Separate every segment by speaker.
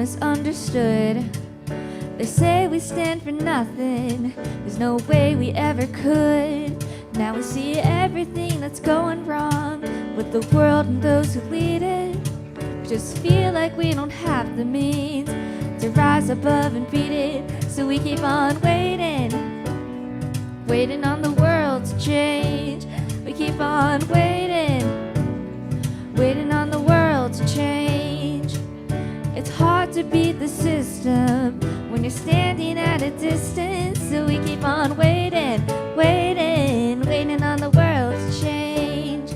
Speaker 1: misunderstood. They say we stand for nothing, there's no way we ever could. Now we see everything that's going wrong with the world and those who lead it. We just feel like we don't have the means to rise above and beat it. So we keep on waiting, waiting on the world to change. We keep on waiting, waiting on the world to change. It's hard to beat the system when you're standing at a distance. So we keep on waiting, waiting, waiting on the world to change.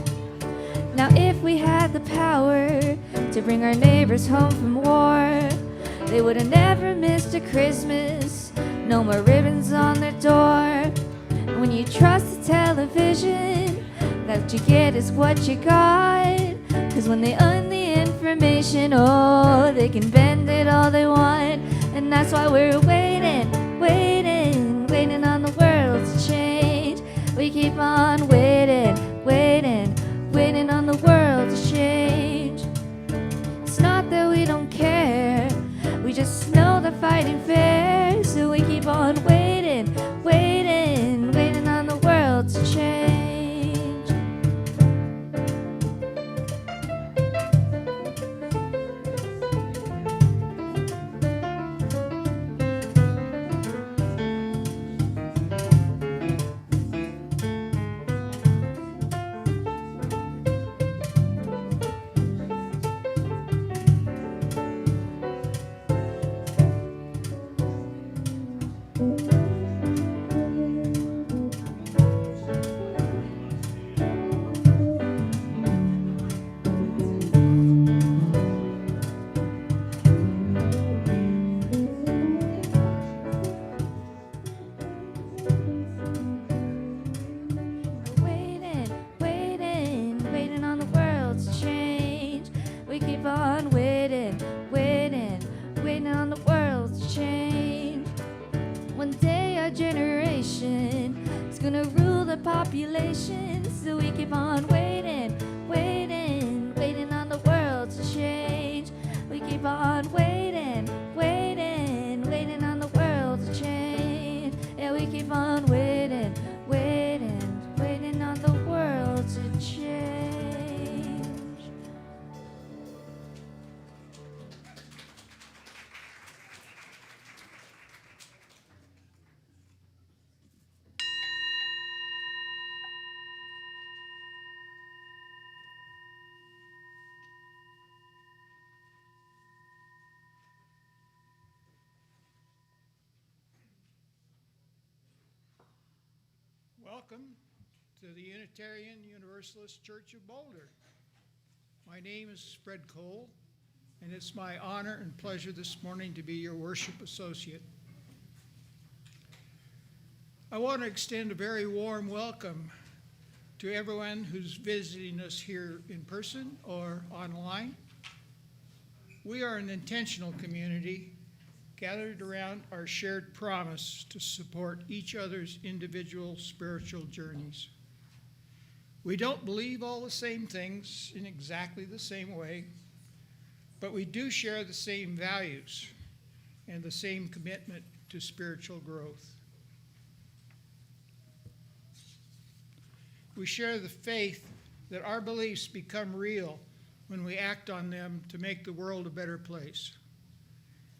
Speaker 1: Now if we had the power to bring our neighbors home from war, they would have never missed a Christmas, no more ribbons on their door. And when you trust the television, that what you get is what you got. Cause when they own the information, oh, they can bend it all they want. And that's why we're waiting, waiting, waiting on the world to change. We keep on waiting, waiting, waiting on the world to change. It's not that we don't care, we just know they're fighting fair. So we keep on waiting, waiting, waiting on the world to change. Population, so we keep on waiting, waiting, waiting on the world to change. We keep on waiting, waiting, waiting on the world to change. Yeah, we keep on waiting, waiting, waiting on the world to change.
Speaker 2: Welcome to the Unitarian Universalist Church of Boulder. My name is Fred Cole, and it's my honor and pleasure this morning to be your worship associate. I want to extend a very warm welcome to everyone who's visiting us here in person or online. We are an intentional community gathered around our shared promise to support each other's individual spiritual journeys. We don't believe all the same things in exactly the same way, but we do share the same values and the same commitment to spiritual growth. We share the faith that our beliefs become real when we act on them to make the world a better place.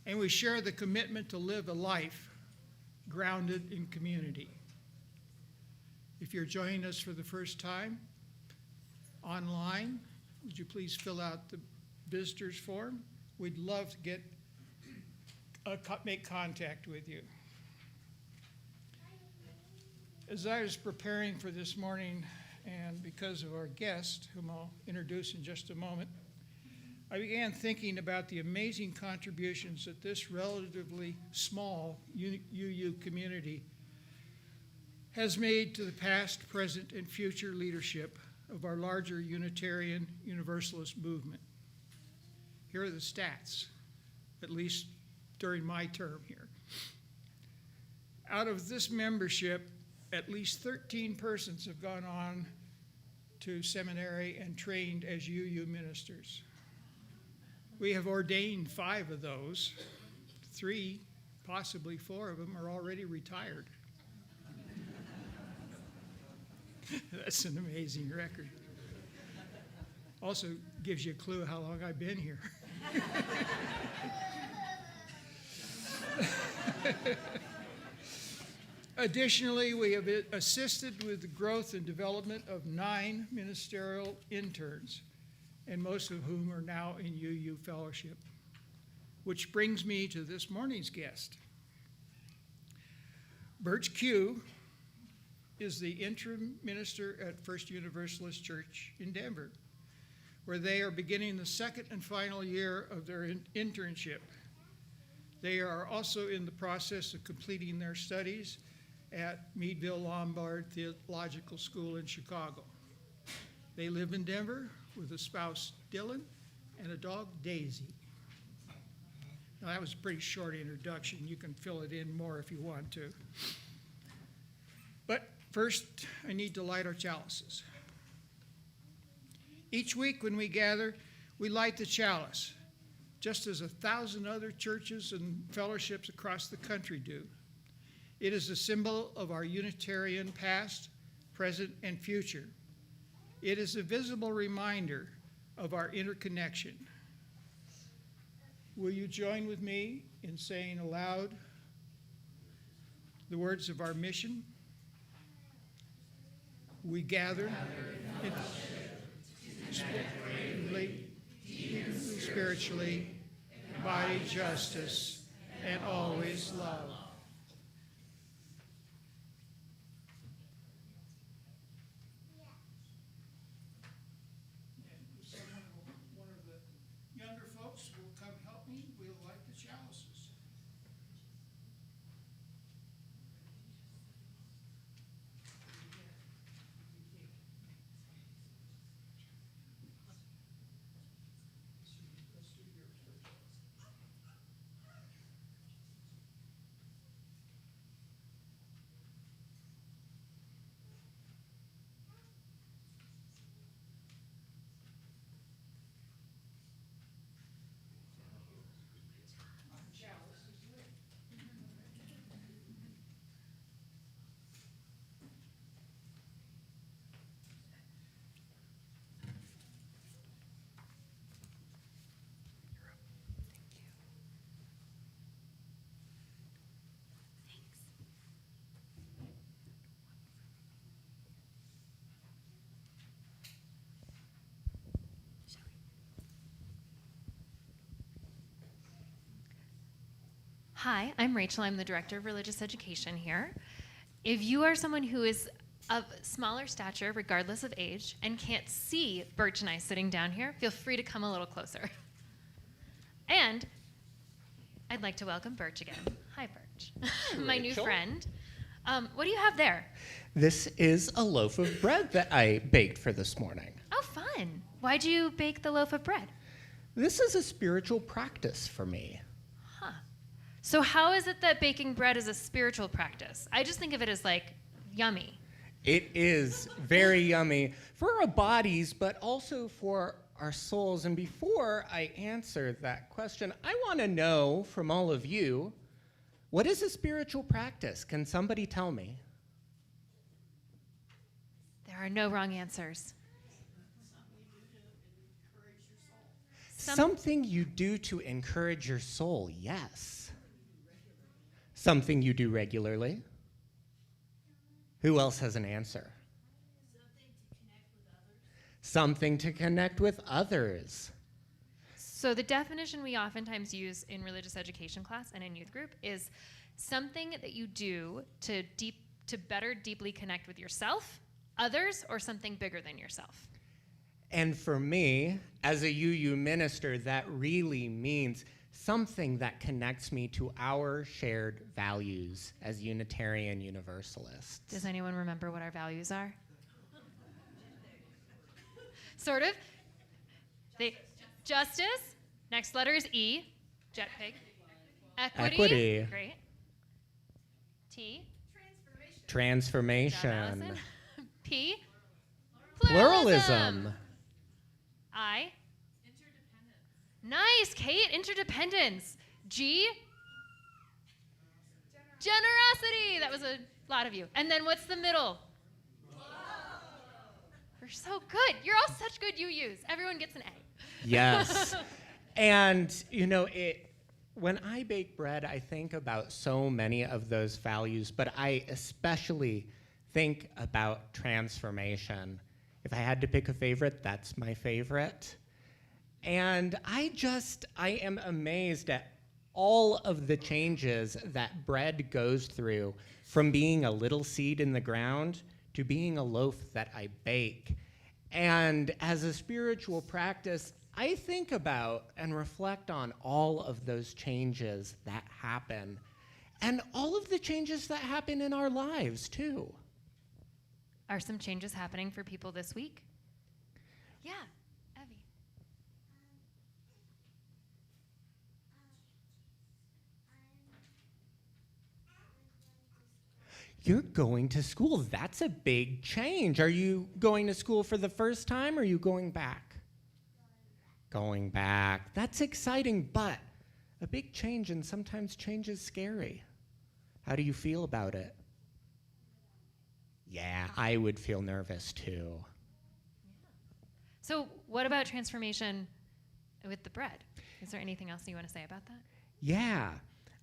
Speaker 2: And we share the commitment to live a life grounded in community. If you're joining us for the first time online, would you please fill out the visitors form? We'd love to make contact with you. As I was preparing for this morning, and because of our guest, whom I'll introduce in just a moment, I began thinking about the amazing contributions that this relatively small UU community has made to the past, present, and future leadership of our larger Unitarian Universalist movement. Here are the stats, at least during my term here. Out of this membership, at least 13 persons have gone on to seminary and trained as UU ministers. We have ordained 5 of those. 3, possibly 4 of them are already retired. That's an amazing record. Also gives you a clue how long I've been here. Additionally, we have assisted with the growth and development of 9 ministerial interns, and most of whom are now in UU fellowship. Which brings me to this morning's guest. Birch Cue is the Intern Minister at First Universalist Church in Denver, where they are beginning the 2nd and final year of their internship. They are also in the process of completing their studies at Meadville Lombard Theological School in Chicago. They live in Denver with a spouse, Dylan, and a dog, Daisy. Now, that was a pretty short introduction. You can fill it in more if you want to. But first, I need to light our chalices. Each week when we gather, we light the chalice, just as 1,000 other churches and fellowships across the country do. It is a symbol of our Unitarian past, present, and future. It is a visible reminder of our interconnection. Will you join with me in saying aloud the words of our mission? We gather spiritually, embody justice, and always love. One of the younger folks will come help me. We'll light the chalices. Let's do yours first.
Speaker 3: Hi, I'm Rachel. I'm the Director of Religious Education here. If you are someone who is of smaller stature, regardless of age, and can't see Birch and I sitting down here, feel free to come a little closer. And I'd like to welcome Birch again. Hi, Birch. My new friend. What do you have there?
Speaker 4: This is a loaf of bread that I baked for this morning.
Speaker 3: Oh, fun. Why'd you bake the loaf of bread?
Speaker 4: This is a spiritual practice for me.
Speaker 3: Huh. So how is it that baking bread is a spiritual practice? I just think of it as like yummy.
Speaker 4: It is very yummy for our bodies, but also for our souls. And before I answer that question, I want to know from all of you, what is a spiritual practice? Can somebody tell me?
Speaker 3: There are no wrong answers.
Speaker 4: Something you do to encourage your soul, yes. Something you do regularly. Who else has an answer? Something to connect with others.
Speaker 3: So the definition we oftentimes use in religious education class and in youth group is something that you do to better deeply connect with yourself, others, or something bigger than yourself.
Speaker 4: And for me, as a UU minister, that really means something that connects me to our shared values as Unitarian Universalists.
Speaker 3: Does anyone remember what our values are? Sort of. Justice. Next letter is E. Jet pig. Equity. Great. T.
Speaker 4: Transformation.
Speaker 3: Good job, Allison. P.
Speaker 4: Pluralism.
Speaker 3: I. Nice, Kate. Interdependence. G? Generosity. That was a lot of you. And then what's the middle? You're so good. You're all such good UUs. Everyone gets an A.
Speaker 4: Yes. And, when I bake bread, I think about so many of those values, but I especially think about transformation. If I had to pick a favorite, that's my favorite. And I am amazed at all of the changes that bread goes through, from being a little seed in the ground to being a loaf that I bake. And as a spiritual practice, I think about and reflect on all of those changes that happen, and all of the changes that happen in our lives, too.
Speaker 3: Are some changes happening for people this week? Yeah, Evie.
Speaker 4: You're going to school. That's a big change. Are you going to school for the first time, or are you going back? Going back. That's exciting, but a big change, and sometimes change is scary. How do you feel about it? Yeah, I would feel nervous too.
Speaker 3: So what about transformation with the bread? Is there anything else you want to say about that?
Speaker 4: Yeah.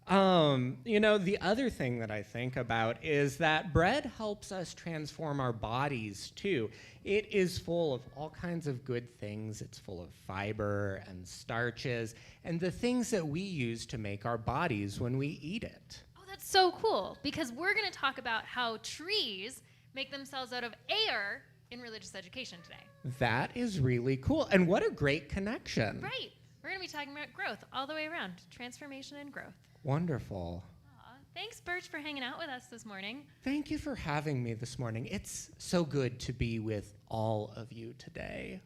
Speaker 4: The other thing that I think about is that bread helps us transform our bodies too. It is full of all kinds of good things. It's full of fiber and starches and the things that we use to make our bodies when we eat it.
Speaker 3: Oh, that's so cool, because we're going to talk about how trees make themselves out of air in religious education today.
Speaker 4: That is really cool. And what a great connection.
Speaker 3: Right. We're going to be talking about growth all the way around, transformation and growth.
Speaker 4: Wonderful.
Speaker 3: Aw, thanks, Birch, for hanging out with us this morning.
Speaker 4: Thank you for having me this morning. It's so good to be with all of you today.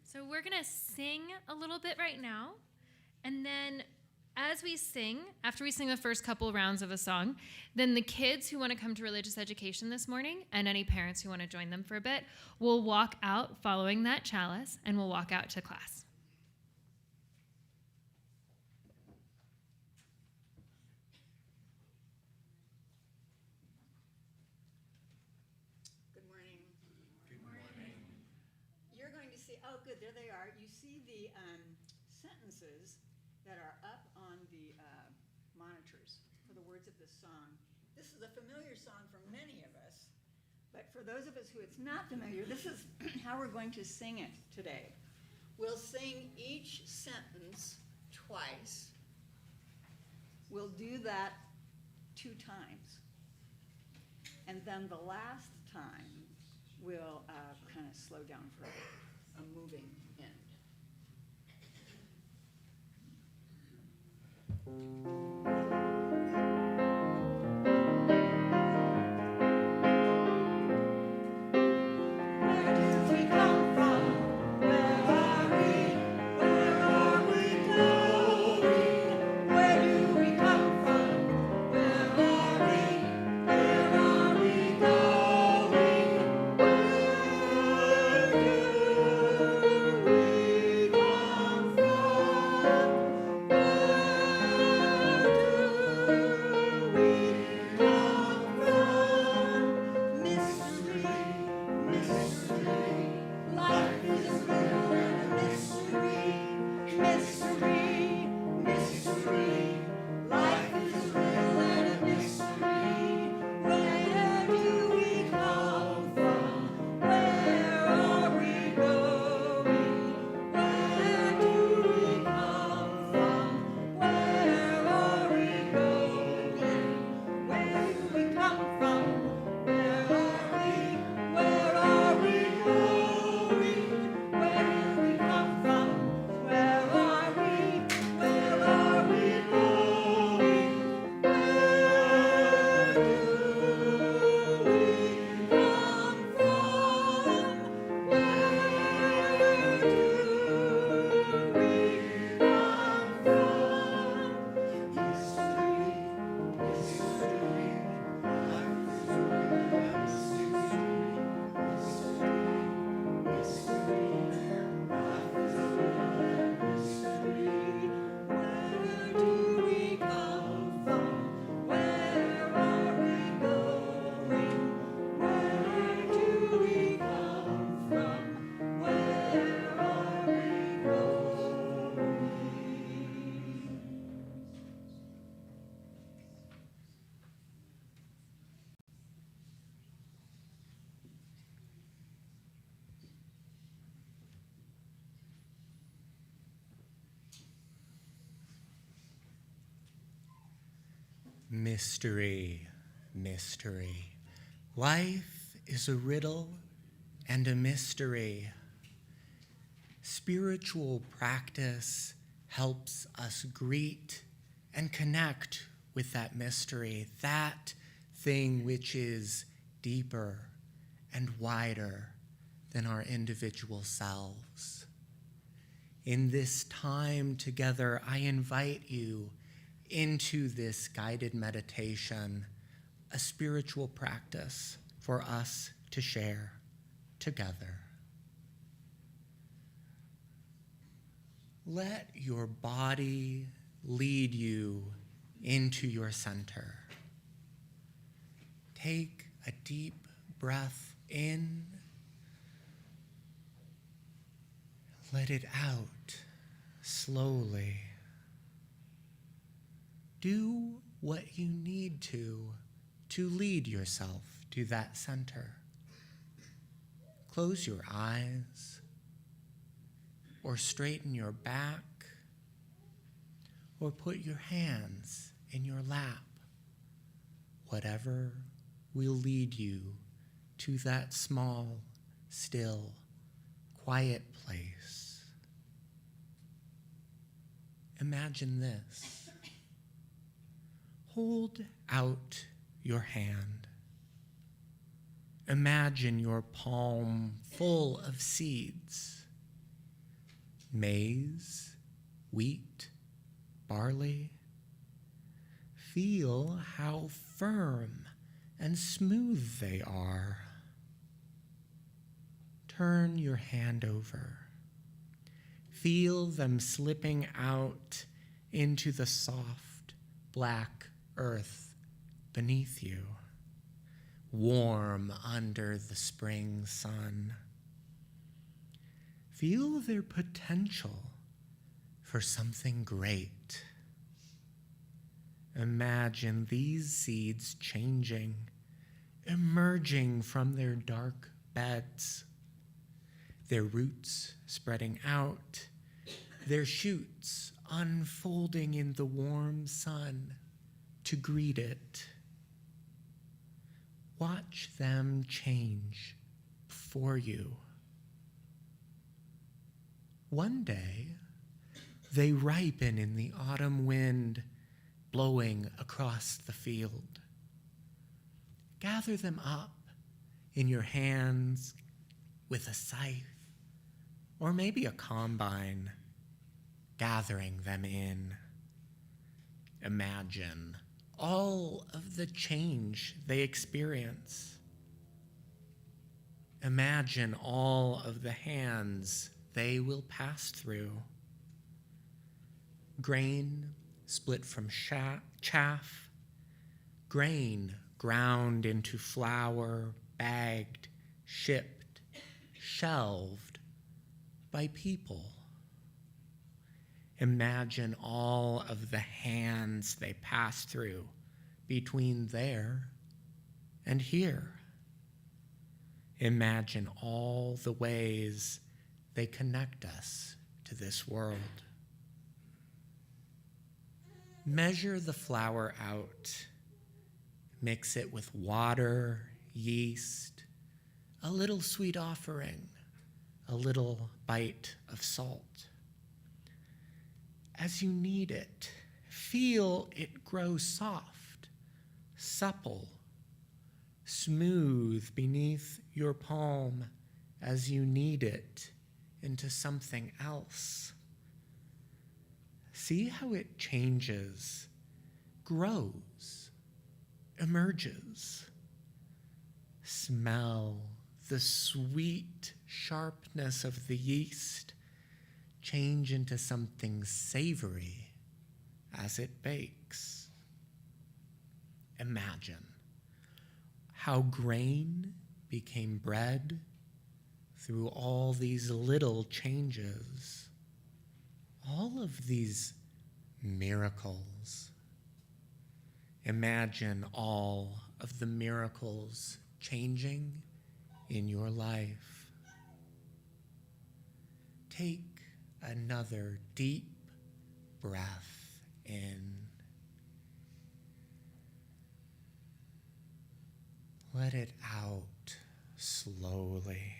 Speaker 3: So we're going to sing a little bit right now, and then as we sing, after we sing the first couple rounds of a song, then the kids who want to come to religious education this morning, and any parents who want to join them for a bit, will walk out following that chalice, and we'll walk out to class.
Speaker 5: Good morning. Good morning. You're going to see, oh good, there they are. You see the sentences that are up on the monitors for the words of this song. This is a familiar song for many of us, but for those of us who it's not familiar, this is how we're going to sing it today. We'll sing each sentence twice. We'll do that 2 times. And then the last time, we'll kind of slow down for a moving end.
Speaker 4: Mystery, mystery. Life is a riddle and a mystery. Spiritual practice helps us greet and connect with that mystery, that thing which is deeper and wider than our individual selves. In this time together, I invite you into this guided meditation, a spiritual practice for us to share together. Let your body lead you into your center. Take a deep breath in. Let it out slowly. Do what you need to lead yourself to that center. Close your eyes or straighten your back or put your hands in your lap. Whatever will lead you to that small, still, quiet place. Imagine this. Hold out your hand. Imagine your palm full of seeds. Maize, wheat, barley. Feel how firm and smooth they are. Turn your hand over. Feel them slipping out into the soft, black earth beneath you, warm under the spring sun. Feel their potential for something great. Imagine these seeds changing, emerging from their dark beds, their roots spreading out, their shoots unfolding in the warm sun to greet it. Watch them change before you. One day, they ripen in the autumn wind blowing across the field. Gather them up in your hands with a scythe or maybe a combine, gathering them in. Imagine all of the change they experience. Imagine all of the hands they will pass through. Grain split from chaff, grain ground into flour, bagged, shipped, shelved by people. Imagine all of the hands they pass through between there and here. Imagine all the ways they connect us to this world. Measure the flour out. Mix it with water, yeast, a little sweet offering, a little bite of salt. As you knead it, feel it grow soft, supple, smooth beneath your palm as you knead it into something else. See how it changes, grows, emerges. Smell the sweet sharpness of the yeast change into something savory as it bakes. Imagine how grain became bread through all these little changes, all of these miracles. Imagine all of the miracles changing in your life. Take another deep breath in. Let it out slowly.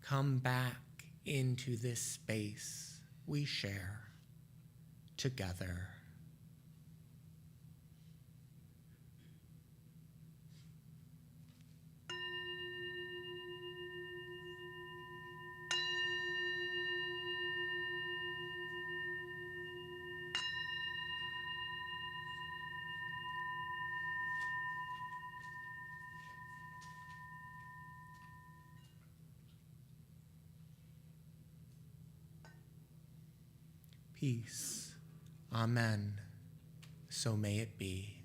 Speaker 4: Come back into this space we share together. Peace. Amen. So may it be.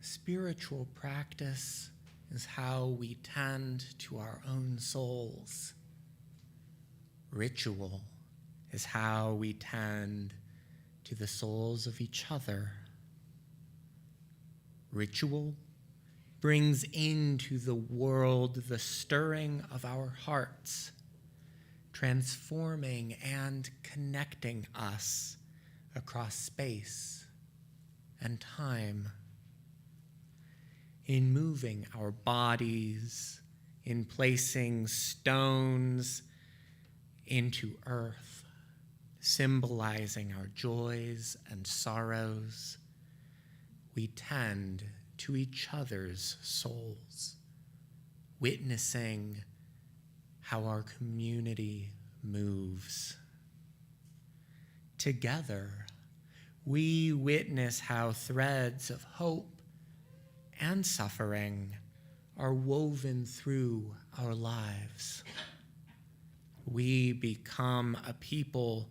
Speaker 4: Spiritual practice is how we tend to our own souls. Ritual is how we tend to the souls of each other. Ritual brings into the world the stirring of our hearts, transforming and connecting us across space and time, in moving our bodies, in placing stones into earth, symbolizing our joys and sorrows. We tend to each other's souls, witnessing how our community moves. Together, we witness how threads of hope and suffering are woven through our lives. We become a people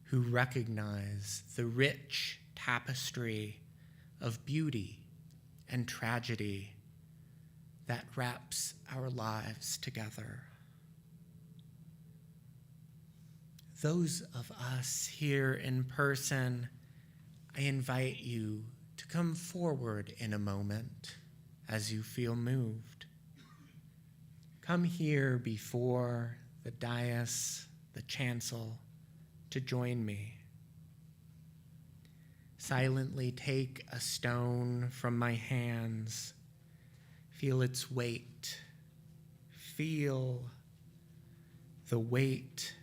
Speaker 4: who recognize the rich tapestry of beauty and tragedy that wraps our lives together. Those of us here in person, I invite you to come forward in a moment as you feel moved. Come here before the dais, the chancel, to join me. Silently take a stone from my hands. Feel its weight. Feel the weight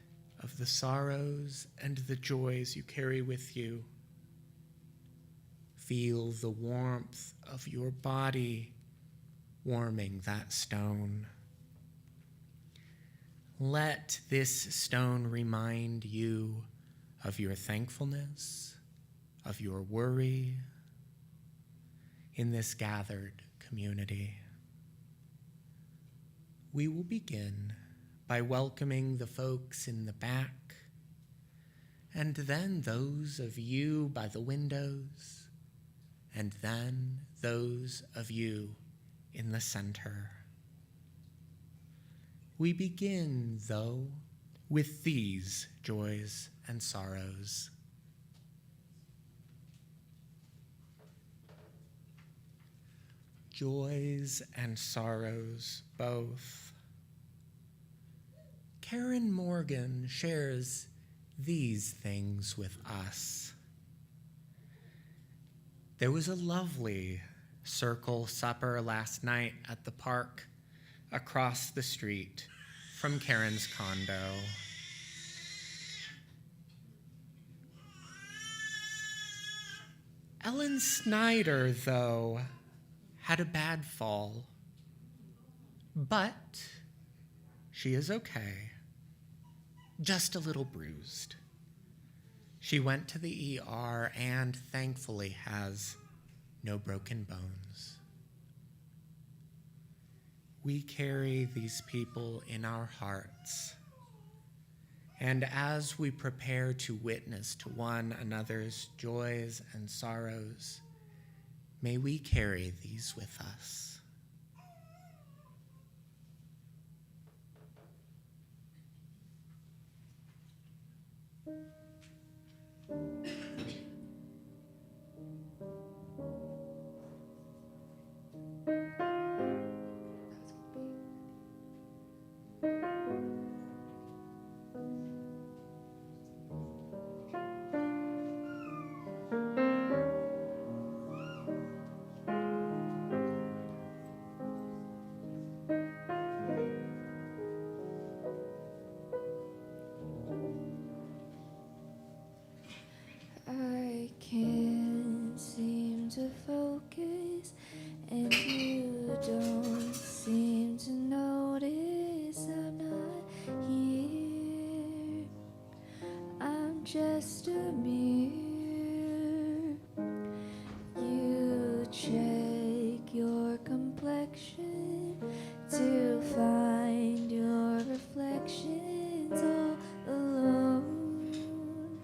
Speaker 4: of the sorrows and the joys you carry with you. Feel the warmth of your body warming that stone. Let this stone remind you of your thankfulness, of your worry in this gathered community. We will begin by welcoming the folks in the back, and then those of you by the windows, and then those of you in the center. We begin, though, with these joys and sorrows. Joys and sorrows both. Karen Morgan shares these things with us. There was a lovely circle supper last night at the park across the street from Karen's condo. Ellen Snyder, though, had a bad fall, but she is okay, just a little bruised. She went to the ER and thankfully has no broken bones. We carry these people in our hearts, and as we prepare to witness to one another's joys and sorrows, may we carry these with us.
Speaker 1: just a mirror. You check your complexion to find your reflections all alone.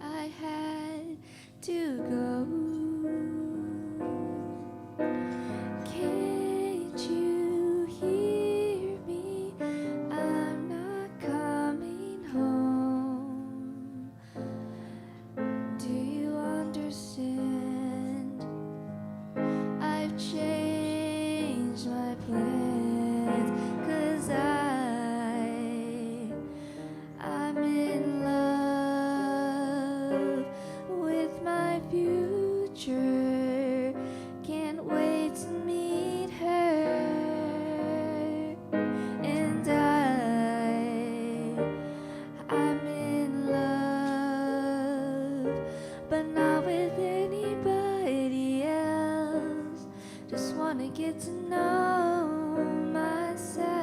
Speaker 1: I had to go. Can't you hear me? I'm not coming home. Do you understand? I've changed my plans, 'cause I'm in love with my future. Can't wait to meet her. And I'm in love, but not with anybody else. Just wanna get to know myself.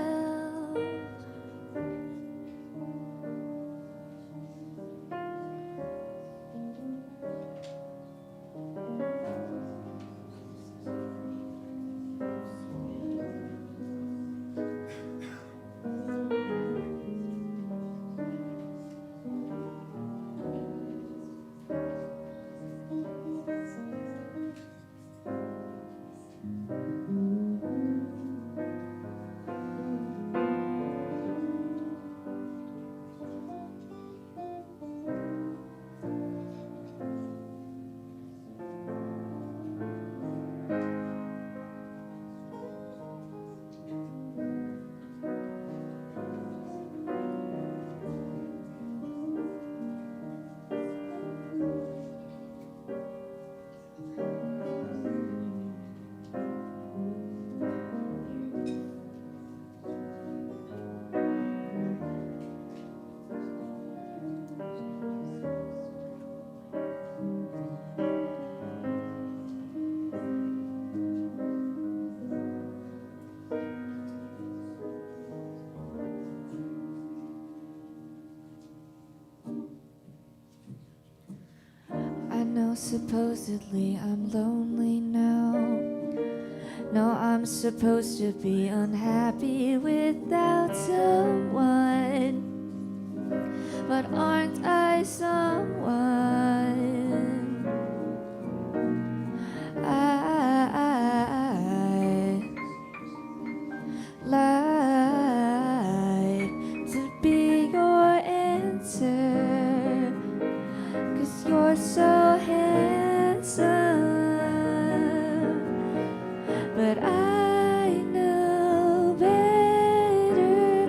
Speaker 1: I know supposedly I'm lonely now. No, I'm supposed to be unhappy without someone. But aren't I someone? I like to be your answer, 'cause you're so handsome. But I know better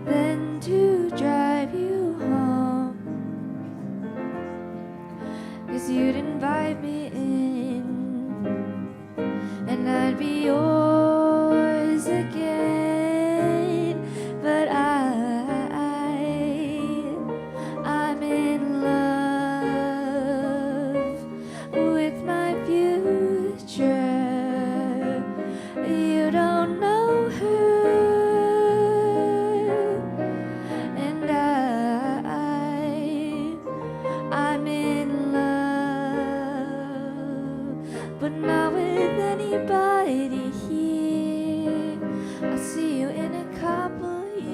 Speaker 1: than to drive you home, 'cause you'd invite me in and I'd be yours again. But I'm in love with my future. You don't know her, and I'm in love, but not with anybody here. I'll see you in a couple years.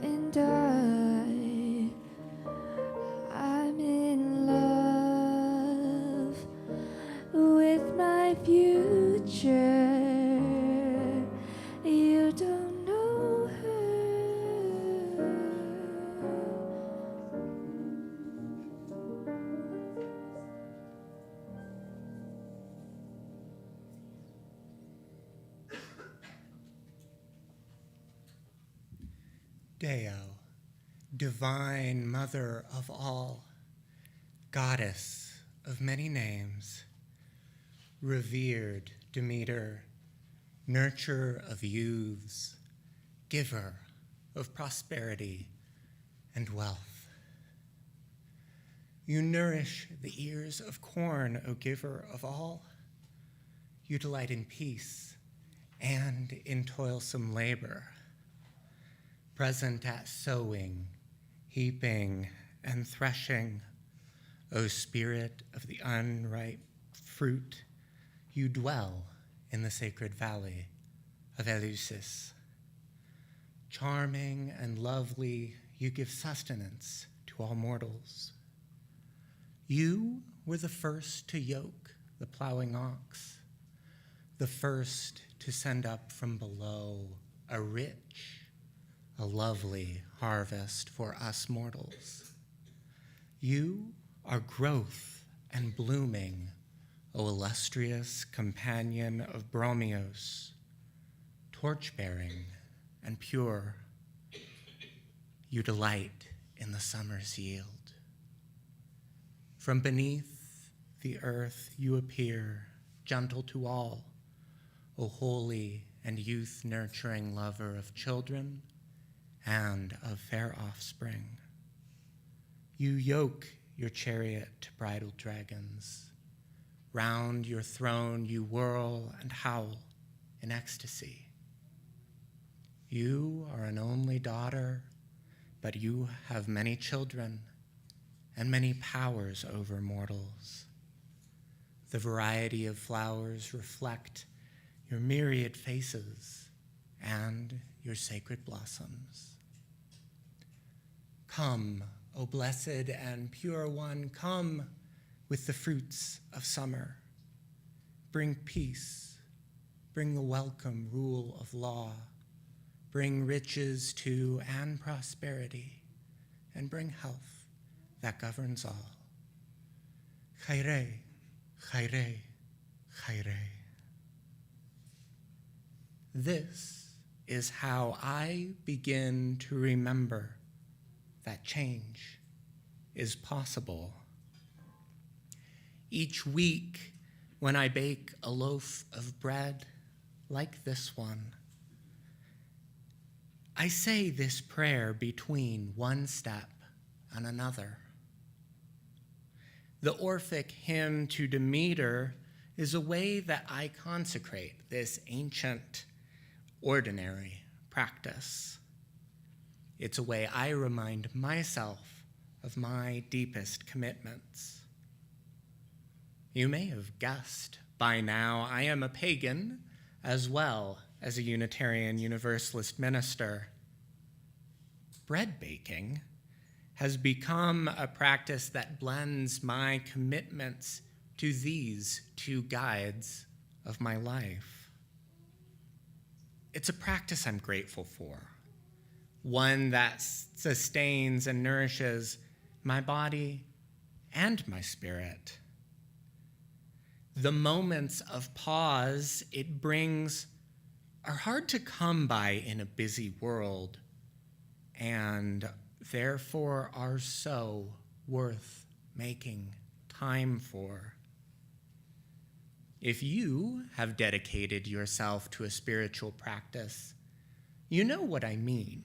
Speaker 1: And I'm in love with my future. You don't know her.
Speaker 4: Deo, divine mother of all, goddess of many names, revered Demeter, nurturer of youths, giver of prosperity and wealth. You nourish the ears of corn, O giver of all. You delight in peace and in toilsome labor, present at sowing, heaping, and threshing. O spirit of the unripe fruit, you dwell in the sacred valley of Eleusis. Charming and lovely, you give sustenance to all mortals. You were the first to yoke the plowing ox, the first to send up from below a rich, a lovely harvest for us mortals. You are growth and blooming, O illustrious companion of Bromios, torch-bearing and pure. You delight in the summer's yield. From beneath the earth you appear, gentle to all, O holy and youth-nurturing lover of children and of fair offspring. You yoke your chariot to bridal dragons. Round your throne you whirl and howl in ecstasy. You are an only daughter, but you have many children and many powers over mortals. The variety of flowers reflect your myriad faces and your sacred blossoms. Come, O blessed and pure one, come with the fruits of summer. Bring peace, bring the welcome rule of law, bring riches to and prosperity, and bring health that governs all. Chaire, chaire, chaire. This is how I begin to remember that change is possible. Each week, when I bake a loaf of bread like this one, I say this prayer between one step and another. The Orphic hymn to Demeter is a way that I consecrate this ancient, ordinary practice. It's a way I remind myself of my deepest commitments. You may have guessed by now I am a pagan as well as a Unitarian Universalist minister. Bread baking has become a practice that blends my commitments to these two guides of my life. It's a practice I'm grateful for, one that sustains and nourishes my body and my spirit. The moments of pause it brings are hard to come by in a busy world, and therefore are so worth making time for. If you have dedicated yourself to a spiritual practice, you know what I mean.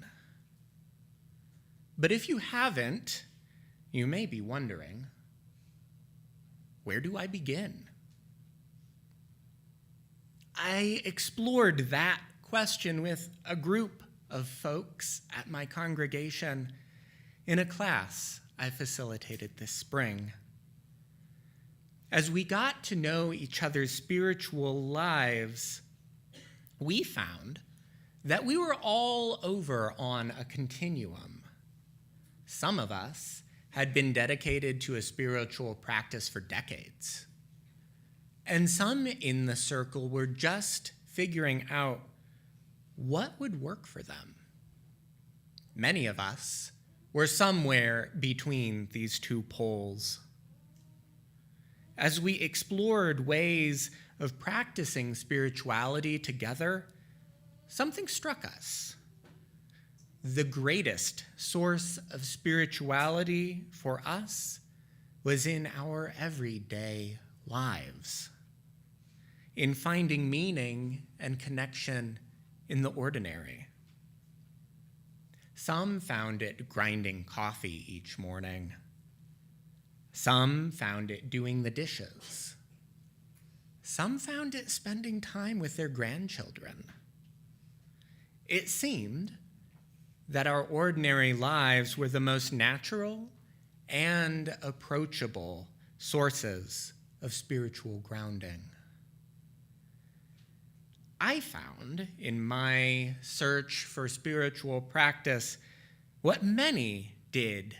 Speaker 4: But if you haven't, you may be wondering, where do I begin? I explored that question with a group of folks at my congregation in a class I facilitated this spring. As we got to know each other's spiritual lives, we found that we were all over on a continuum. Some of us had been dedicated to a spiritual practice for decades, and some in the circle were just figuring out what would work for them. Many of us were somewhere between these two poles. As we explored ways of practicing spirituality together, something struck us. the greatest source of spirituality for us was in our everyday lives, in finding meaning and connection in the ordinary. Some found it grinding coffee each morning. Some found it doing the dishes. Some found it spending time with their grandchildren. It seemed that our ordinary lives were the most natural and approachable sources of spiritual grounding. I found in my search for spiritual practice what many did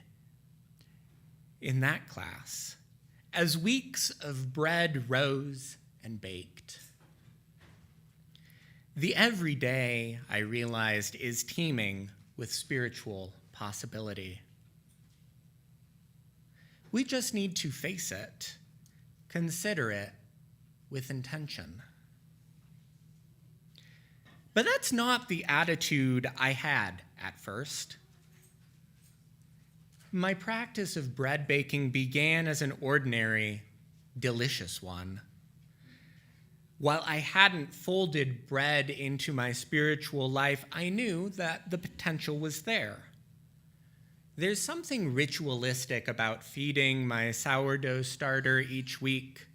Speaker 4: in that class, as weeks of bread rose and baked. The everyday, I realized, is teeming with spiritual possibility. We just need to face it, consider it with intention. But that's not the attitude I had at first. My practice of bread baking began as an ordinary, delicious one. While I hadn't folded bread into my spiritual life, I knew that the potential was there. There's something ritualistic about feeding my sourdough starter each week.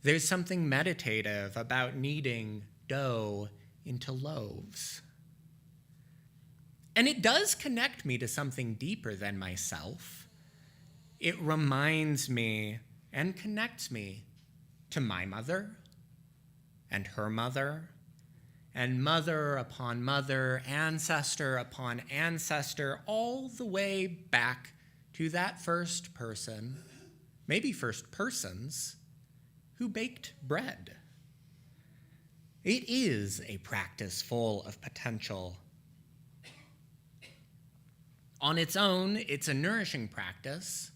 Speaker 4: There's something meditative about kneading dough into loaves. And it does connect me to something deeper than myself. It reminds me and connects me to my mother and her mother, and mother upon mother, ancestor upon ancestor, all the way back to that first person, maybe first persons, who baked bread. It is a practice full of potential. On its own, it's a nourishing practice,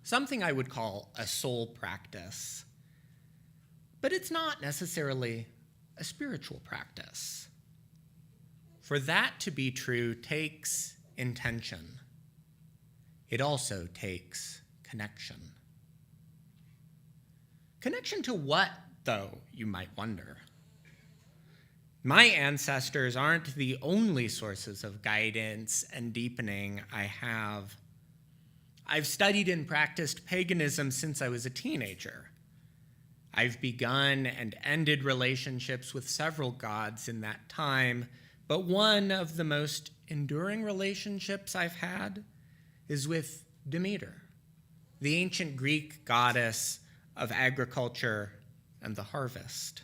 Speaker 4: something I would call a soul practice. But it's not necessarily a spiritual practice. For that to be true takes intention. It also takes connection. Connection to what, though, you might wonder? My ancestors aren't the only sources of guidance and deepening I have. I've studied and practiced paganism since I was a teenager. I've begun and ended relationships with several gods in that time, but one of the most enduring relationships I've had is with Demeter, the ancient Greek goddess of agriculture and the harvest.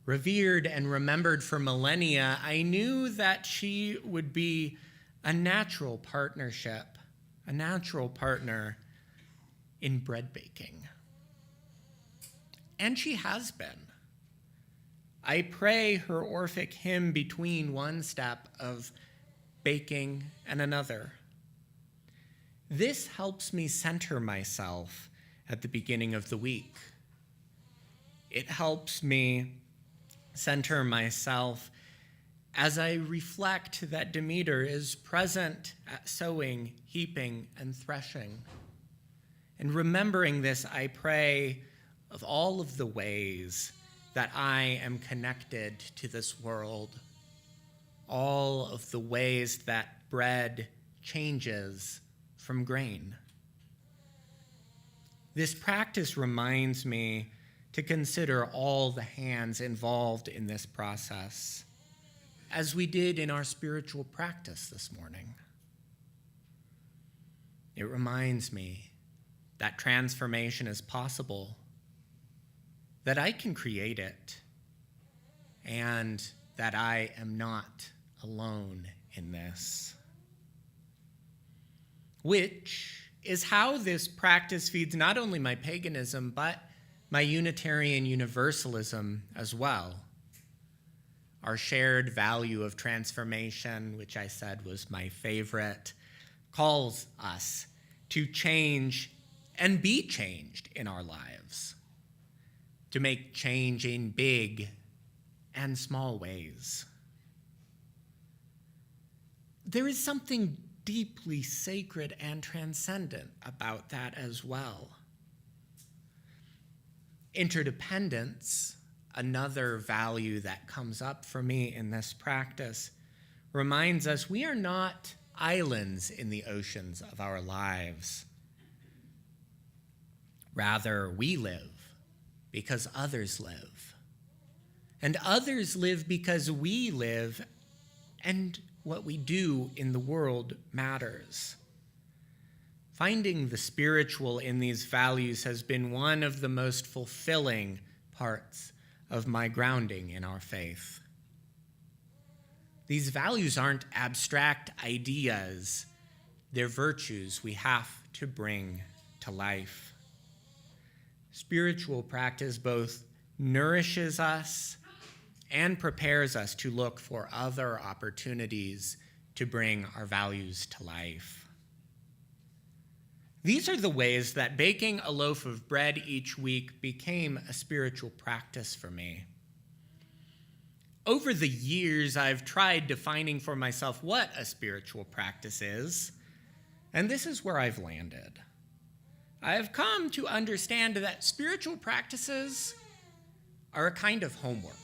Speaker 4: Revered and remembered for millennia, I knew that she would be a natural partnership, a natural partner in bread baking. And she has been. I pray her Orphic hymn between one step of baking and another. This helps me center myself at the beginning of the week. It helps me center myself as I reflect that Demeter is present at sowing, heaping, and threshing. And remembering this, I pray of all of the ways that I am connected to this world, all of the ways that bread changes from grain. This practice reminds me to consider all the hands involved in this process, as we did in our spiritual practice this morning. It reminds me that transformation is possible, that I can create it, and that I am not alone in this. Which is how this practice feeds not only my paganism, but my Unitarian Universalism as well. Our shared value of transformation, which I said was my favorite, calls us to change and be changed in our lives, to make change in big and small ways. there is something deeply sacred and transcendent about that as well. Interdependence, another value that comes up for me in this practice, reminds us we are not islands in the oceans of our lives. Rather, we live because others live. And others live because we live, and what we do in the world matters. Finding the spiritual in these values has been one of the most fulfilling parts of my grounding in our faith. These values aren't abstract ideas. They're virtues we have to bring to life. Spiritual practice both nourishes us and prepares us to look for other opportunities to bring our values to life. These are the ways that baking a loaf of bread each week became a spiritual practice for me. Over the years, I've tried defining for myself what a spiritual practice is, and this is where I've landed. I have come to understand that spiritual practices are a kind of homework.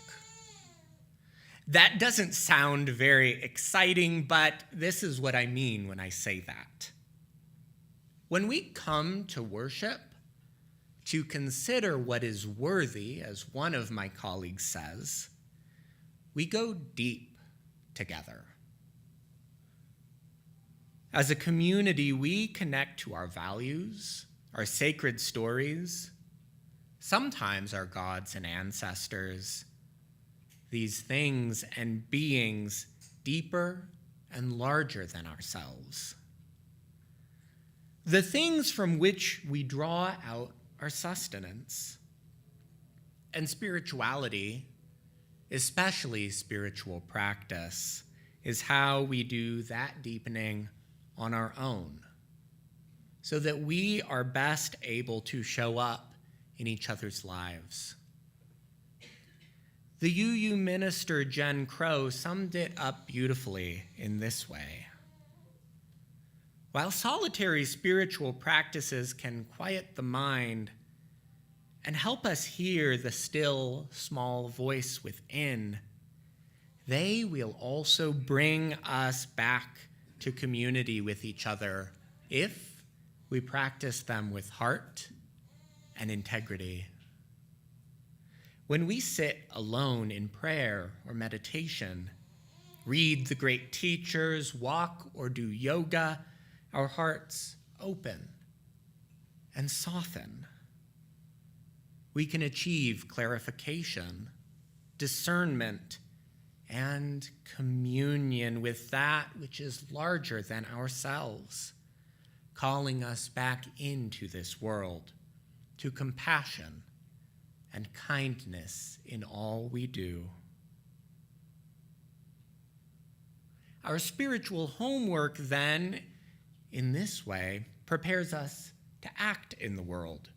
Speaker 4: That doesn't sound very exciting, but this is what I mean when I say that. When we come to worship, to consider what is worthy, as one of my colleagues says, we go deep together. As a community, we connect to our values, our sacred stories, sometimes our gods and ancestors, these things and beings deeper and larger than ourselves. The things from which we draw out our sustenance. And spirituality, especially spiritual practice, is how we do that deepening on our own, so that we are best able to show up in each other's lives. The UU minister Jen Crow summed it up beautifully in this way. While solitary spiritual practices can quiet the mind and help us hear the still, small voice within, they will also bring us back to community with each other if we practice them with heart and integrity. When we sit alone in prayer or meditation, read the great teachers, walk or do yoga, our hearts open and soften. We can achieve clarification, discernment, and communion with that which is larger than ourselves, calling us back into this world to compassion and kindness in all we do. Our spiritual homework, then, in this way, prepares us to act in the world.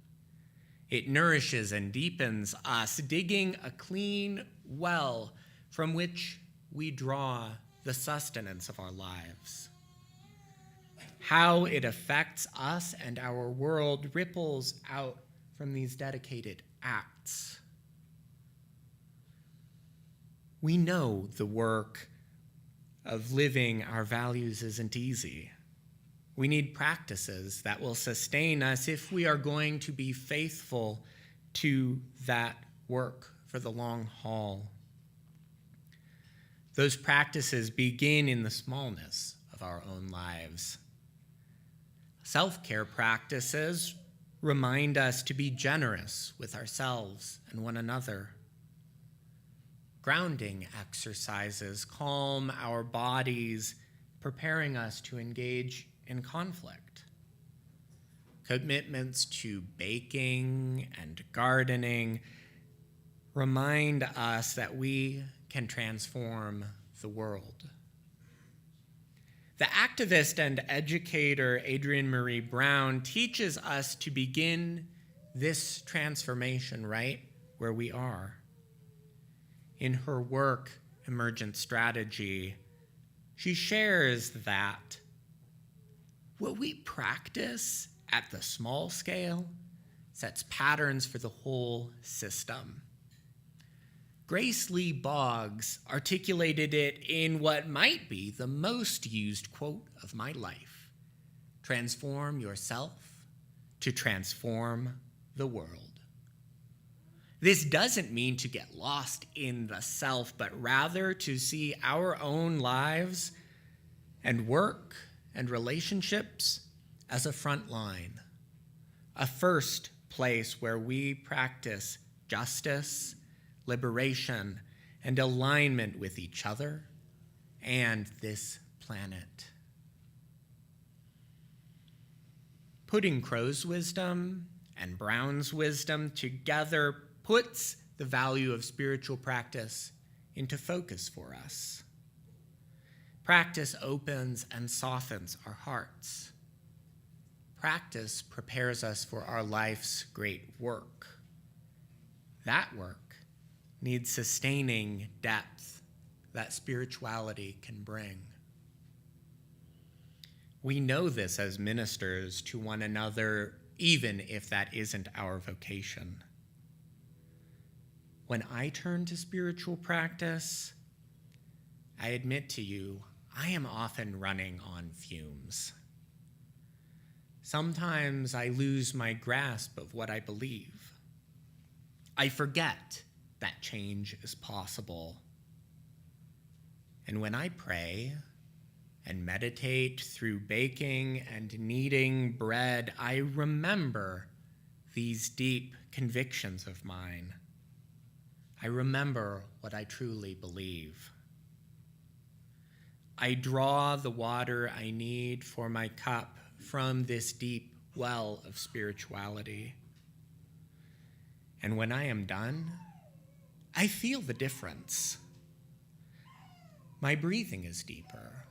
Speaker 4: It nourishes and deepens us, digging a clean well from which we draw the sustenance of our lives. How it affects us and our world ripples out from these dedicated acts. We know the work of living our values isn't easy. We need practices that will sustain us if we are going to be faithful to that work for the long haul. Those practices begin in the smallness of our own lives. Self-care practices remind us to be generous with ourselves and one another. Grounding exercises calm our bodies, preparing us to engage in conflict. Commitments to baking and gardening remind us that we can transform the world. The activist and educator Adrienne Marie Brown teaches us to begin this transformation right where we are. In her work, Emergent Strategy, she shares that what we practice at the small scale sets patterns for the whole system. Grace Lee Boggs articulated it in what might be the most used quote of my life: transform yourself to transform the world. This doesn't mean to get lost in the self, but rather to see our own lives and work and relationships as a front line, a first place where we practice justice, liberation, and alignment with each other and this planet. Putting Crow's wisdom and Brown's wisdom together puts the value of spiritual practice into focus for us. Practice opens and softens our hearts. Practice prepares us for our life's great work. That work needs sustaining depth that spirituality can bring. We know this as ministers to one another, even if that isn't our vocation. When I turn to spiritual practice, I admit to you, I am often running on fumes. Sometimes I lose my grasp of what I believe. I forget that change is possible. And when I pray and meditate through baking and kneading bread, I remember these deep convictions of mine. I remember what I truly believe. I draw the water I need for my cup from this deep well of spirituality. And when I am done, I feel the difference. My breathing is deeper.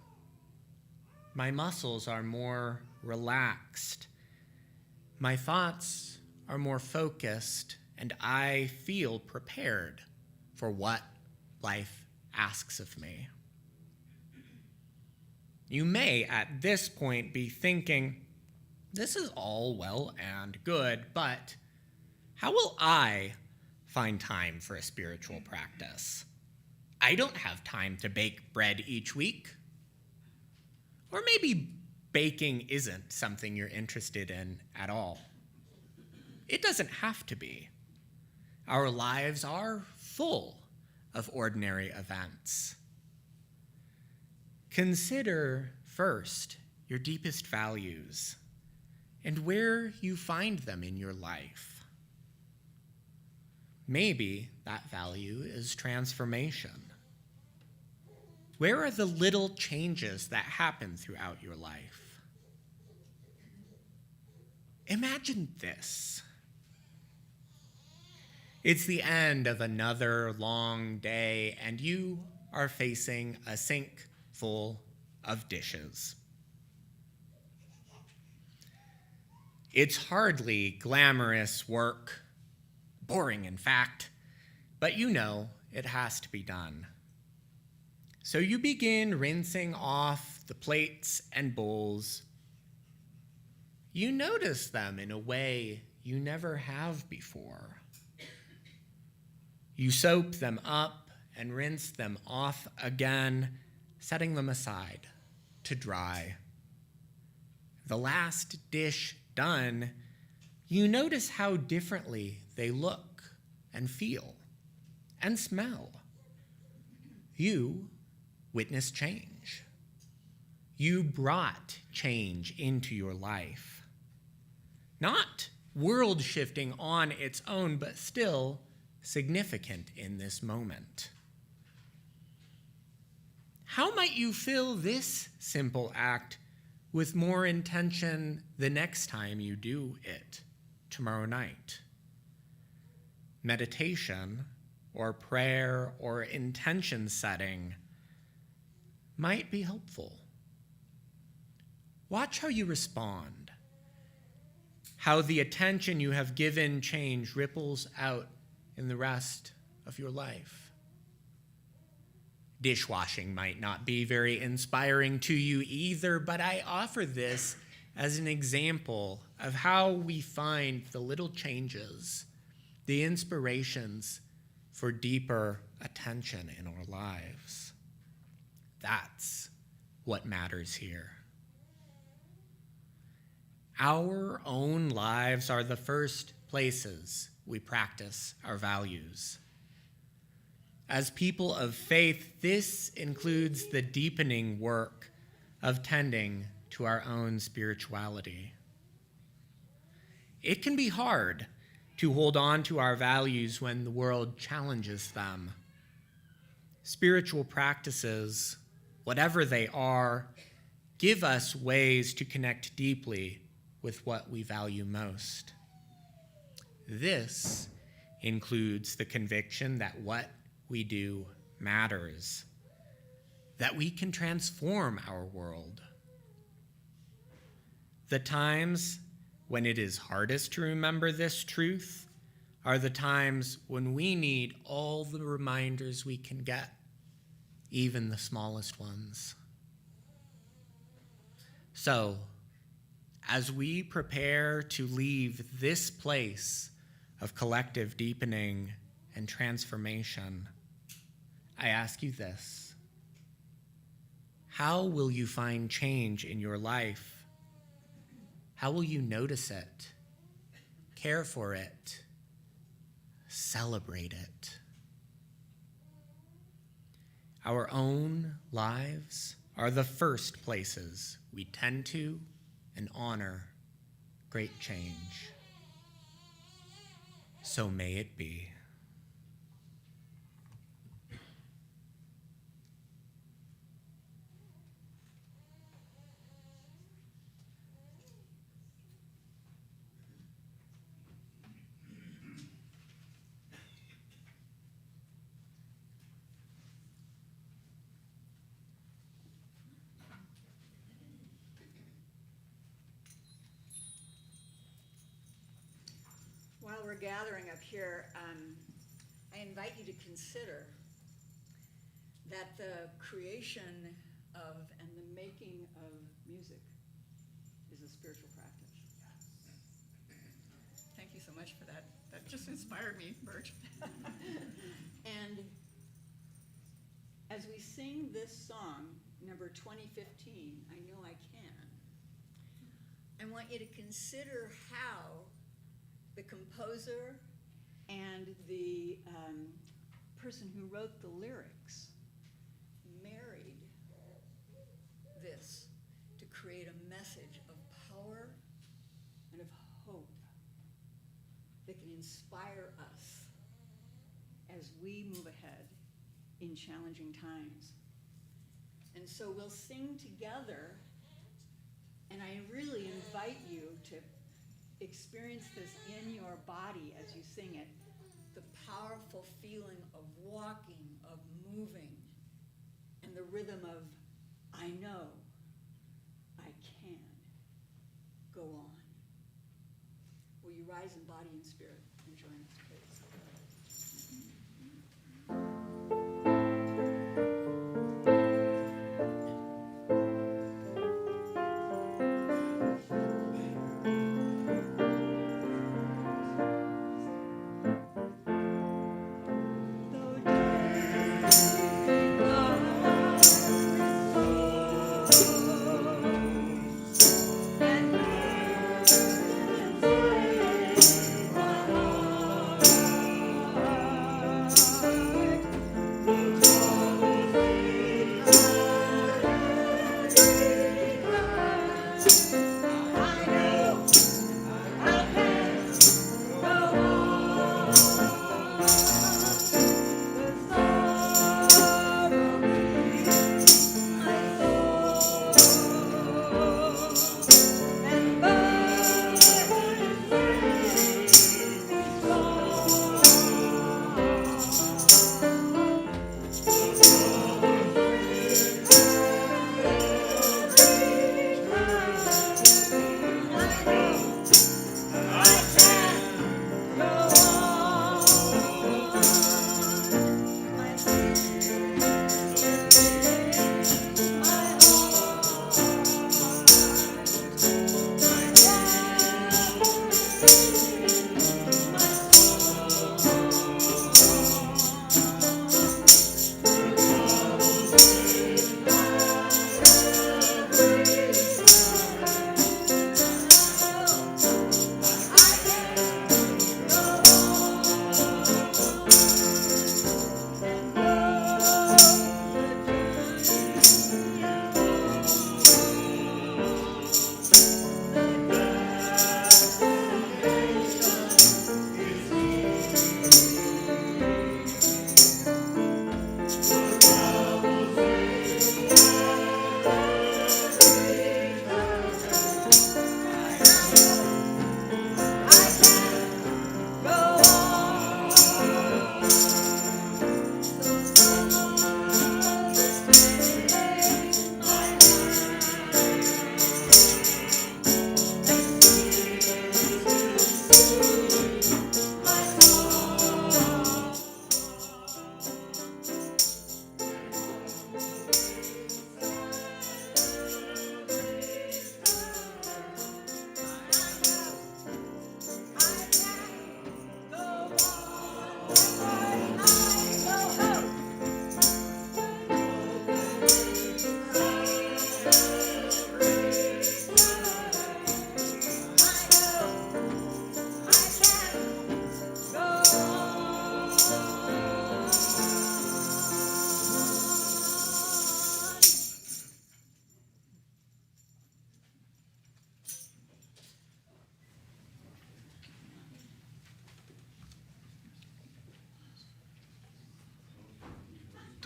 Speaker 4: My muscles are more relaxed. My thoughts are more focused, and I feel prepared for what life asks of me. You may, at this point, be thinking, this is all well and good, but how will I find time for a spiritual practice? I don't have time to bake bread each week. Or maybe baking isn't something you're interested in at all. It doesn't have to be. Our lives are full of ordinary events. Consider first your deepest values and where you find them in your life. Maybe that value is transformation. Where are the little changes that happen throughout your life? Imagine this. It's the end of another long day, and you are facing a sink full of dishes. It's hardly glamorous work, boring in fact, but you know it has to be done. So you begin rinsing off the plates and bowls. You notice them in a way you never have before. You soap them up and rinse them off again, setting them aside to dry. The last dish done, you notice how differently they look and feel and smell. You witness change. You brought change into your life. Not world-shifting on its own, but still significant in this moment. How might you fill this simple act with more intention the next time you do it, tomorrow night? Meditation or prayer or intention setting might be helpful. Watch how you respond, how the attention you have given change ripples out in the rest of your life. Dishwashing might not be very inspiring to you either, but I offer this as an example of how we find the little changes, the inspirations for deeper attention in our lives. That's what matters here. Our own lives are the first places we practice our values. As people of faith, this includes the deepening work of tending to our own spirituality. It can be hard to hold on to our values when the world challenges them. Spiritual practices, whatever they are, give us ways to connect deeply with what we value most. This includes the conviction that what we do matters, that we can transform our world. The times when it is hardest to remember this truth are the times when we need all the reminders we can get, even the smallest ones. So, as we prepare to leave this place of collective deepening and transformation, I ask you this: how will you find change in your life? How will you notice it, care for it, celebrate it? Our own lives are the first places we tend to and honor great change. So may it be.
Speaker 5: While we're gathering up here, I invite you to consider that the creation of and the making of music is a spiritual practice. Thank you so much for that. That just inspired me, Birch. And as we sing this song, number 2015, I Know I Can, I want you to consider how the composer and the person who wrote the lyrics married this to create a message of power and of hope that can inspire us as we move ahead in challenging times. And so we'll sing together, and I really invite you to experience this in your body as you sing it, the powerful feeling of walking, of moving, and the rhythm of, I know, I can go on. Will you rise in body and spirit and join us, please?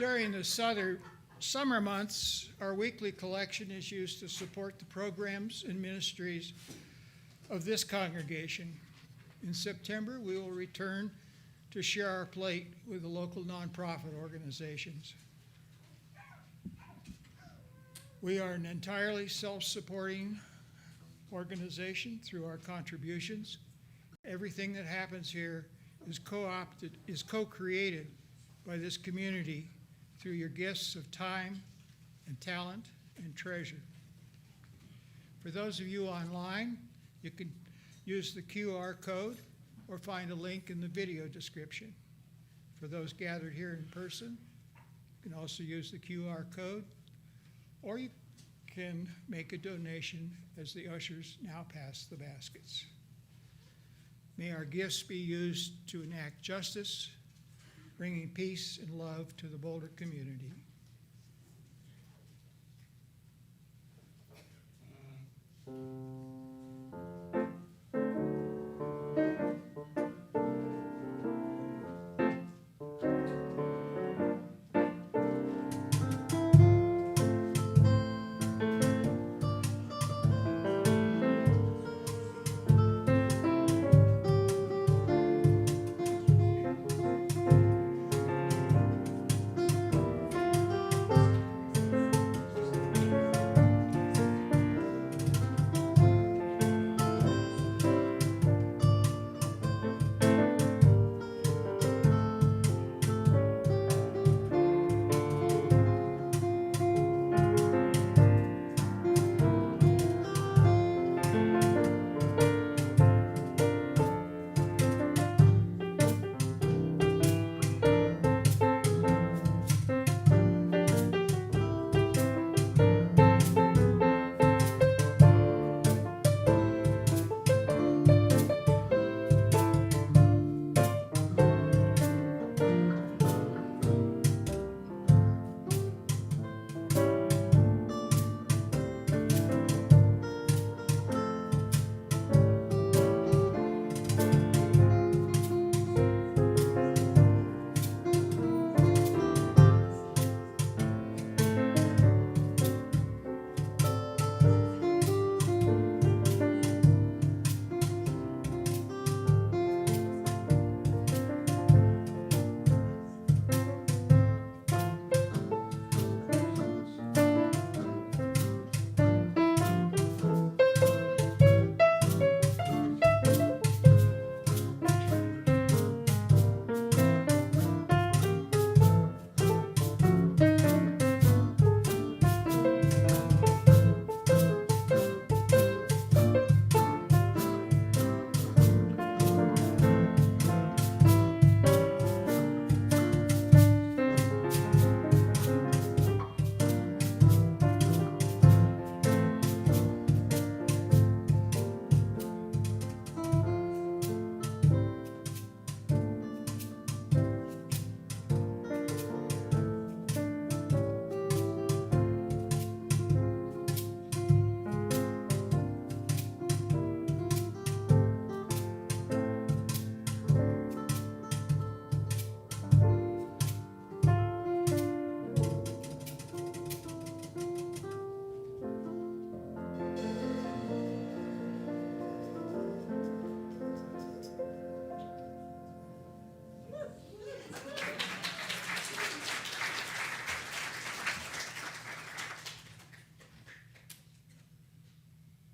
Speaker 2: During the summer months, our weekly collection is used to support the programs and ministries of this congregation. In September, we will return to share our plate with the local nonprofit organizations. We are an entirely self-supporting organization through our contributions. Everything that happens here is co-created by this community through your gifts of time and talent and treasure. For those of you online, you can use the QR code or find a link in the video description. For those gathered here in person, you can also use the QR code, or you can make a donation as the ushers now pass the baskets. May our gifts be used to enact justice, bringing peace and love to the Boulder community.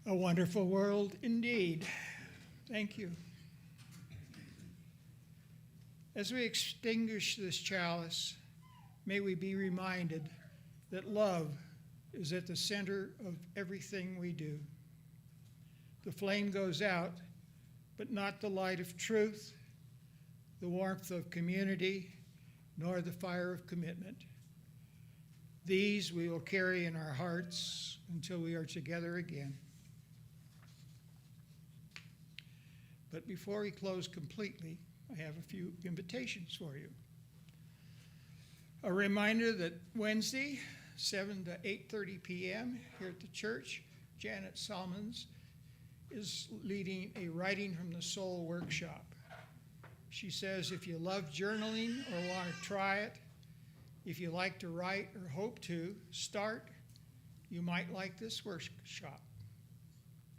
Speaker 2: A wonderful world indeed. Thank you. As we extinguish this chalice, may we be reminded that love is at the center of everything we do. The flame goes out, but not the light of truth, the warmth of community, nor the fire of commitment. These we will carry in our hearts until we are together again. But before we close completely, I have a few invitations for you. A reminder that Wednesday, 7 to 8:30 p.m. here at the church, Janet Salmons is leading a Writing from the Soul workshop. She says if you love journaling or want to try it, If you like to write or hope to start, you might like this workshop.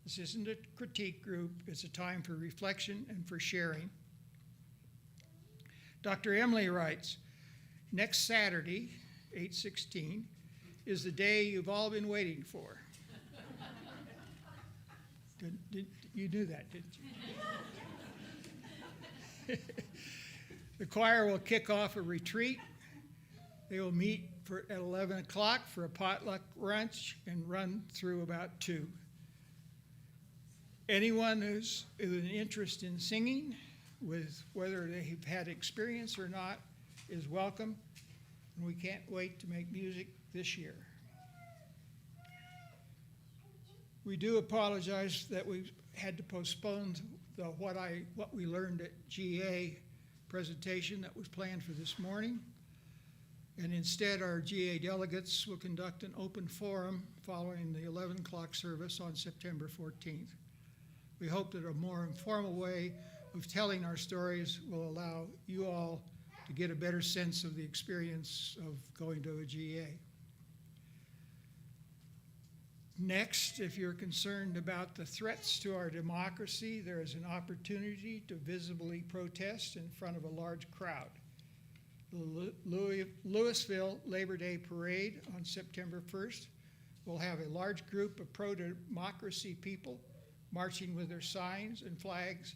Speaker 2: This isn't a critique group, it's a time for reflection and for sharing. Dr. Emily writes, next Saturday, 8/16, is the day you've all been waiting for. You knew that, didn't you? The choir will kick off a retreat. They will meet at 11 o'clock for a potluck lunch and run through about 2. Anyone who's with an interest in singing, with whether they've had experience or not, is welcome. And we can't wait to make music this year. We do apologize that we had to postpone what we learned at GA presentation that was planned for this morning. And instead, our GA delegates will conduct an open forum following the 11 o'clock service on September 14th. We hope that a more informal way of telling our stories will allow you all to get a better sense of the experience of going to a GA. Next, if you're concerned about the threats to our democracy, there is an opportunity to visibly protest in front of a large crowd. The Louisville Labor Day Parade on September 1st will have a large group of pro-democracy people marching with their signs and flags,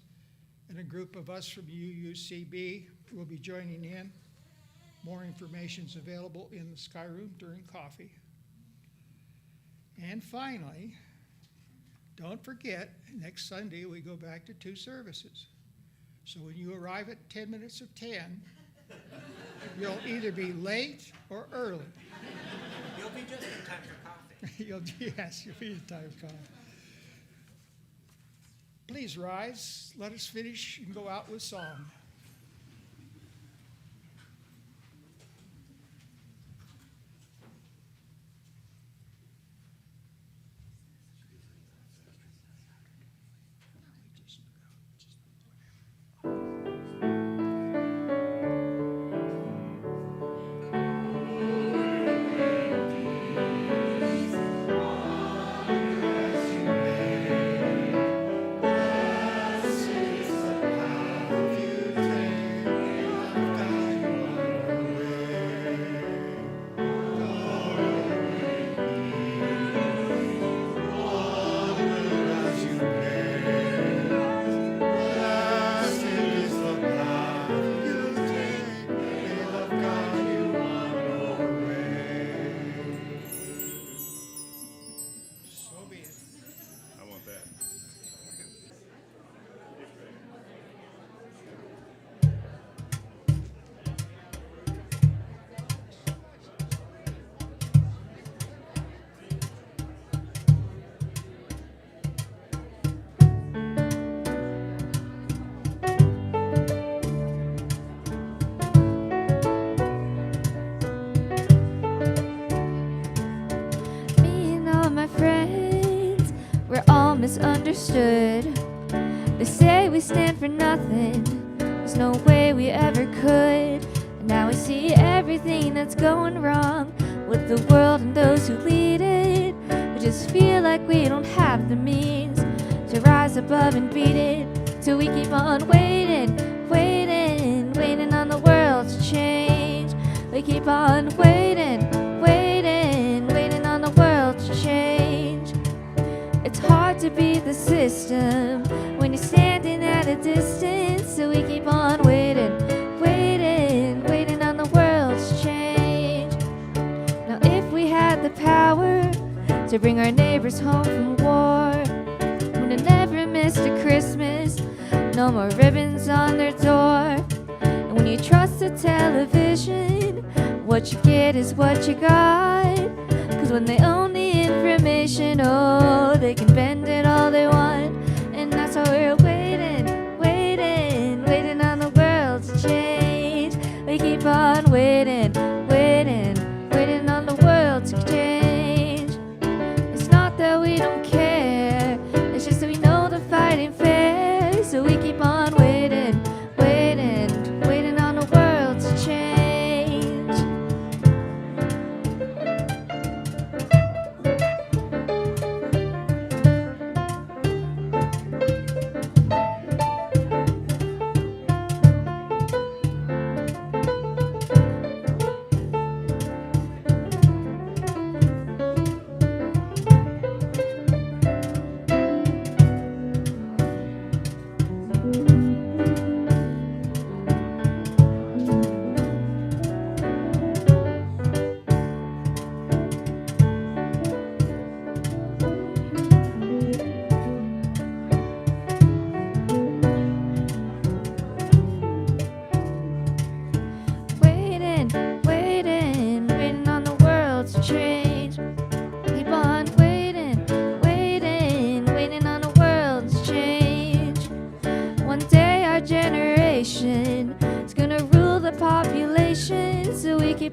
Speaker 2: and a group of us from UUCB will be joining in. More information is available in the Sky Room during coffee. And finally, don't forget, next Sunday we go back to 2 services. So when you arrive at 10 minutes of 10, you'll either be late or early.
Speaker 4: You'll be just in time for coffee.
Speaker 2: Yes, you'll be in time for coffee. Please rise. Let us finish and go out with song.
Speaker 1: Misunderstood. They say we stand for nothing. There's no way we ever could. And now we see everything that's going wrong with the world and those who lead it. We just feel like we don't have the means to rise above and beat it. So we keep on waiting, waiting, waiting on the world to change. We keep on waiting, waiting, waiting on the world to change. It's hard to beat the system when you're standing at a distance. So we keep on waiting, waiting, waiting on the world's change. Now if we had the power to bring our neighbors home from war, would have never missed a Christmas, no more ribbons on their door. And when you trust the television, what you get is what you got. 'Cause when they own the information, oh, they can bend it all they want. And that's why we're waiting, waiting, waiting on the world to change. We keep on waiting, waiting, waiting on the world to change. It's not that we don't care, it's just that we know the fight ain't fair. So we keep on waiting, waiting, waiting on the world to change.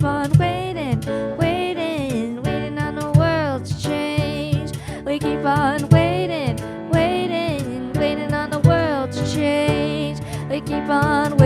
Speaker 1: keep on waiting, waiting, waiting on the world to change. We keep on waiting, waiting, waiting on the world to change. We keep on